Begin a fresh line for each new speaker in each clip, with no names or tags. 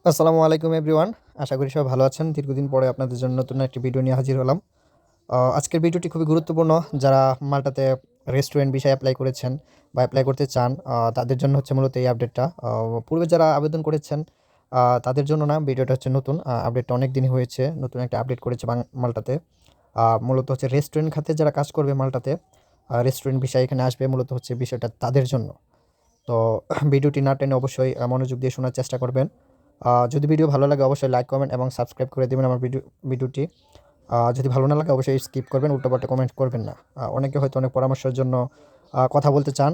আসসালামু আলাইকুম এভরিওয়ান। আশা করি সবাই ভালো আছেন। দীর্ঘদিন পরে আপনাদের জন্য নতুন একটি ভিডিও নিয়ে হাজির হলাম। আজকের ভিডিওটি খুবই গুরুত্বপূর্ণ। যারা মাল্টাতে রেস্টুরেন্ট ভিসায় এপ্লাই করেছেন বা এপ্লাই করতে চান, তাদের জন্য হচ্ছে মূলত এই আপডেটটা। পূর্বে যারা আবেদন করেছেন, তাদের জন্য না, ভিডিওটা হচ্ছে নতুন। আপডেটটা অনেক দিনই হয়েছে। নতুন একটা আপডেট করেছে মাল্টাতে। মূলত হচ্ছে রেস্টুরেন্ট খাতে যারা কাজ করবে মাল্টাতে, রেস্টুরেন্ট ভিসায় এখানে আসবে, মূলত হচ্ছে বিষয়টা তাদের জন্য। তো ভিডিওটি না টেনে অবশ্যই মনোযোগ দিয়ে শোনার চেষ্টা করবেন। যদি ভিডিও ভালো লাগে অবশ্যই লাইক, কমেন্ট এবং সাবস্ক্রাইব করে দেবেন আমার ভিডিওটি। যদি ভালো না লাগে অবশ্যই স্কিপ করবেন, উল্টোপাল্টা কমেন্ট করবেন না। অনেকে হয়তো অনেক পরামর্শের জন্য কথা বলতে চান।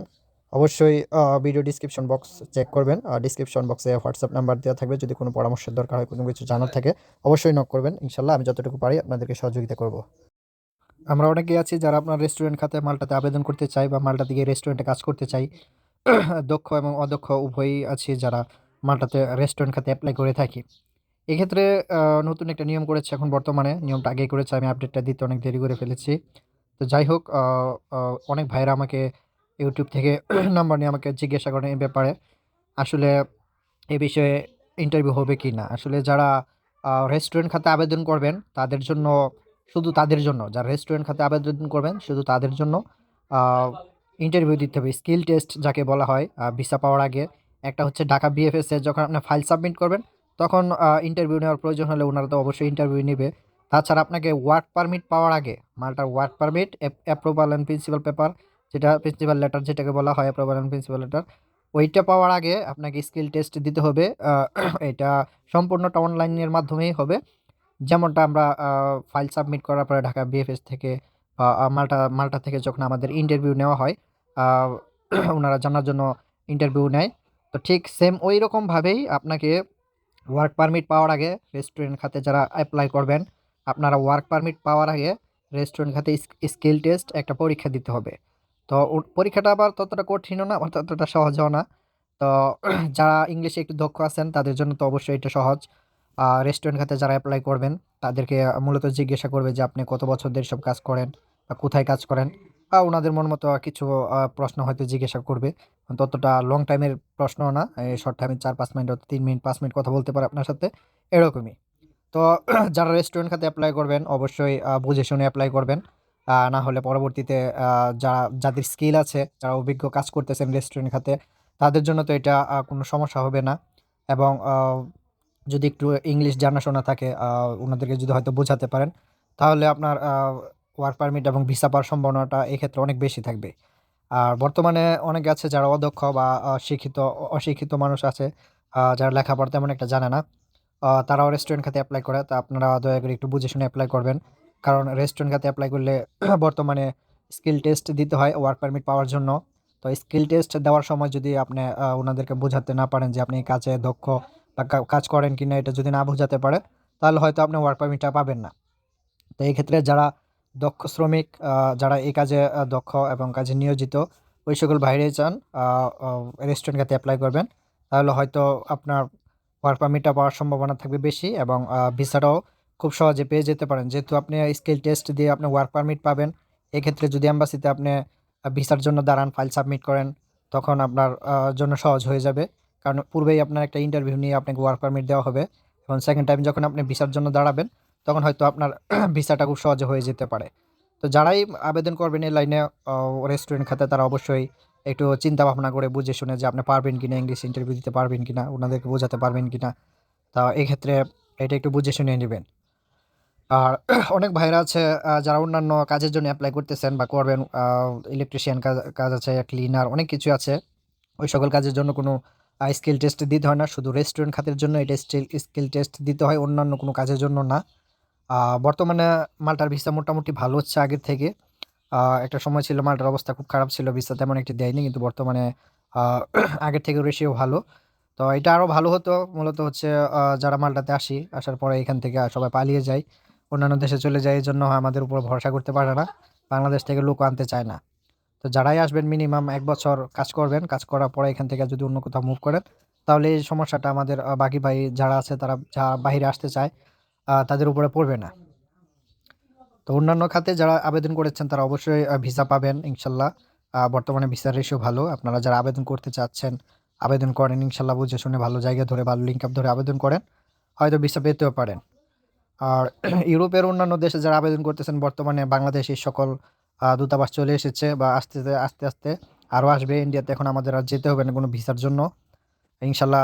অবশ্যই ভিডিও ডিসক্রিপশন বক্স চেক করবেন। ডিসক্রিপশন বক্সে হোয়াটসঅ্যাপ নাম্বার দেওয়া থাকবে। যদি কোনো পরামর্শের দরকার হয়, কোনো কিছু জানার থাকে, অবশ্যই নক করবেন। ইনশাল্লাহ আমি যতটুকু পারি আপনাদেরকে সহযোগিতা করব। আমরা অনেকেই আছি যারা আপনার রেস্টুরেন্ট খাতে মাল্টাতে আবেদন করতে চাই বা মাল্টাতে গিয়ে রেস্টুরেন্টে কাজ করতে চাই। দক্ষ এবং অদক্ষ উভয়ই আছে যারা মাল্টাতে রেস্টুরেন্ট খাতে এপ্লাই করে থাকি। এক্ষেত্রে নতুন একটা নিয়ম করেছে এখন বর্তমানে। নিয়মটা আগেই করেছে, আমি আপডেটটা দিতে অনেক দেরি করে ফেলেছি। তো যাই হোক, অনেক ভাইয়েরা আমাকে ইউটিউব থেকে নাম্বার নিয়ে আমাকে জিজ্ঞাসা করেন এই ব্যাপারে। আসলে এ বিষয়ে ইন্টারভিউ হবে কি না? আসলে যারা রেস্টুরেন্ট খাতে আবেদন করবেন তাদের জন্য, শুধু তাদের জন্য, যারা রেস্টুরেন্ট খাতে আবেদন করবেন শুধু তাদের জন্য আ ইন্টারভিউ দিতে হবে। স্কিল টেস্ট যাকে বলা হয় ভিসা পাওয়ার আগে। একটা হচ্ছে ঢাকা বিএফএস এর যখন আপনি ফাইল সাবমিট করবেন, তখন ইন্টারভিউ নেওয়ার প্রয়োজন হলে উনারা তো অবশ্যই ইন্টারভিউ নিবে। তাছাড়া আপনাকে ওয়ার্ক পারমিট পাওয়ার আগে, মাল্টার work permit, approval and principal paper, যেটা প্রিন্সিপাল লেটার যেটাকে বলা হয়, অ্যাপ্রুভাল অ্যান্ড প্রিন্সিপাল লেটার, ওইটা পাওয়ার আগে আপনাকে স্কিল টেস্ট দিতে হবে। এটা সম্পূর্ণটা অনলাইনের মাধ্যমেই হবে। যেমনটা আমরা ফাইল সাবমিট করার পরে ঢাকা বিএফএস থেকে বা মাল্টা থেকে যখন আমাদের ইন্টারভিউ নেওয়া হয়, আ উনারা জানার জন্য ইন্টারভিউ নেয়। তো ঠিক সেম ঐরকমভাবেই আপনাকে ওয়ার্ক পারমিট পাওয়ার আগে, রেস্টুরেন্ট খাতে যারা এপ্লাই করবেন, আপনারা ওয়ার্ক পারমিট পাওয়ার আগে রেস্টুরেন্ট খাতে স্কিল টেস্ট একটা পরীক্ষা দিতে হবে। তো পরীক্ষাটা আবার ততটা কঠিনও না, আবার ততটা সহজও না। তো যারা ইংলিশে একটু দক্ষ আছেন তাদের জন্য তো অবশ্যই এটা সহজ। রেস্টুরেন্ট খাতে যারা এপ্লাই করবেন তাদেরকে মূলত জিজ্ঞাসা করবে যে আপনি কত বছর ধরে এসব কাজ করেন বা কোথায় কাজ করেন। উনাদের মন মতো কিছু প্রশ্ন হয়তো জিজ্ঞাসা করবে। ততটা লং টাইমের প্রশ্নও না। এই শর্ট টাইমে ৪-৫ মিনিট অর্থাৎ ৩ মিনিট ৫ মিনিট কথা বলতে পারে আপনার সাথে, এরকমই। তো যারা রেস্টুরেন্ট খাতে এপ্লাই করবেন অবশ্যই বুঝে শুনে এপ্লাই করবেন। না হলে পরবর্তীতে যাদের স্কিল আছে, যারা অভিজ্ঞ কাজ করতেছেন রেস্টুরেন্ট খাতে, তাদের জন্য তো এটা কোনো সমস্যা হবে না। এবং যদি একটু ইংলিশ জানাশোনা থাকে, ওনাদেরকে যদি হয়তো বোঝাতে পারেন, তাহলে আপনার ওয়ার্ক পারমিট এবং ভিসা পাওয়ার সম্ভাবনাটা এক্ষেত্রে অনেক বেশি থাকবে। আর বর্তমানে অনেকে আছে যারা অদক্ষ বা অশিক্ষিত মানুষ আছে, যারা লেখাপড়া তেমন একটা জানে না। তারাও রেস্টুরেন্ট খাতে এপ্লাই করে। তো আপনারা দয়া করে একটু বুঝে শুনে এপ্লাই করবেন। কারণ রেস্টুরেন্ট খাতে এপ্লাই করলে বর্তমানে স্কিল টেস্ট দিতে হয় ওয়ার্ক পারমিট পাওয়ার জন্য। তো স্কিল টেস্ট দেওয়ার সময় যদি আপনি ওনাদেরকে বোঝাতে না পারেন যে আপনি এই কাজে দক্ষ বা কাজ করেন কিনা, এটা যদি না বোঝাতে পারেন, তাহলে হয়তো আপনি ওয়ার্ক পারমিটটা পাবেন না। তো এই ক্ষেত্রে যারা দক্ষ শ্রমিক, যারা এই কাজে দক্ষ এবং কাজে নিয়োজিত, ওই সকল ভাইরাই চান রেস্টুরেন্ট খাতে এপ্লাই করবেন। তাহলে হয়তো আপনার ওয়ার্ক পারমিটটা পাওয়ার সম্ভাবনা থাকবে বেশি এবং ভিসাটাও খুব সহজে পেয়ে যেতে পারেন। যেহেতু আপনি স্কিল টেস্ট দিয়ে আপনি ওয়ার্ক পারমিট পাবেন, এক্ষেত্রে যদি এম্বাসিতে আপনি ভিসার জন্য দাঁড়ান, ফাইল সাবমিট করেন, তখন আপনার জন্য সহজ হয়ে যাবে। কারণ পূর্বেই আপনার একটা ইন্টারভিউ নিয়ে আপনাকে ওয়ার্ক পারমিট দেওয়া হবে এবং সেকেন্ড টাইম যখন আপনি ভিসার জন্য দাঁড়াবেন, তখন হয়তো আপনার ভিসাটা খুব সহজে হয়ে যেতে পারে। তো যারাই আবেদন করবেন এই লাইনে রেস্টুরেন্ট খাতে, তারা অবশ্যই একটু চিন্তা ভাবনা করে বুঝে শুনে যে আপনি পারবেন কিনা, ইংলিশ ইন্টারভিউ দিতে পারবেন কিনা, ওনাদেরকে বোঝাতে পারবেন কিনা। তা এক্ষেত্রে এটা একটু বুঝে শুনে নেবেন। আর অনেক ভাইরা আছে যারা অন্যান্য কাজের জন্য এপ্লাই করতেছেন বা করবেন। ইলেকট্রিশিয়ান কাজ কাজ আছে, ক্লিনার, অনেক কিছু আছে। ওই সকল কাজের জন্য কোনো স্কিল টেস্ট দিতে হয় না। শুধু রেস্টুরেন্ট খাতের জন্য এটা স্কিল টেস্ট দিতে হয়, অন্যান্য কোনো কাজের জন্য না। বর্তমানে মাল্টার ভিসা মোটামুটি ভালো হচ্ছে আগের থেকে। একটা সময় ছিল মাল্টার অবস্থা খুব খারাপ ছিল, ভিসা তেমন একটি দেয়নি। কিন্তু বর্তমানে আ আগের থেকে রেশিও ভালো। তো এটা আরো ভালো হতো। মূলত হচ্ছে যারা মাল্টাতে আসার পরে এখান থেকে সবাই পালিয়ে যায়। অন্যান্য দেশে চলে যায়। এজন্য আমাদের উপর ভরসা করতে পারে না। বাংলাদেশ থেকে লোকও আনতে চায় না। তো যারাই আসবেন মিনিমাম ১ বছর কাজ করবেন। কাজ করার পরে এখান থেকে যদি অন্য কোথাও মুভ করেন, তাহলে এই সমস্যাটা আমাদের বাকি ভাই যারা আছে, তারা বাহিরে আসতে চায়, তাদের উপরে পড়বে না। তো অন্যান্য খাতে যারা আবেদন করেছেন তারা অবশ্যই ভিসা পাবেন ইনশাল্লাহ। বর্তমানে ভিসার রেশিও ভালো। আপনারা যারা আবেদন করতে চাচ্ছেন, আবেদন করেন, ইনশাল্লাহ বুঝে শুনে ভালো জায়গা ধরে ভালো লিঙ্ক আপ ধরে আবেদন করেন, হয়তো ভিসা পেতেও পারেন। আর ইউরোপের অন্যান্য দেশে যারা আবেদন করতেছেন, বর্তমানে বাংলাদেশের সকল দূতাবাস চলে এসেছে বা আস্তে আস্তে আস্তে আরও আসবে। ইন্ডিয়াতে এখন আমাদের আর যেতে হবে না কোনো ভিসার জন্য। ইনশাল্লাহ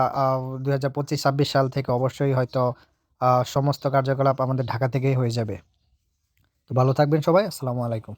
2025-26 সাল থেকে অবশ্যই হয়তো সমস্ত কার্যকলাপ আমাদের ঢাকা থেকেই হয়ে যাবে। তো ভালো থাকবেন সবাই, আসসালামু আলাইকুম।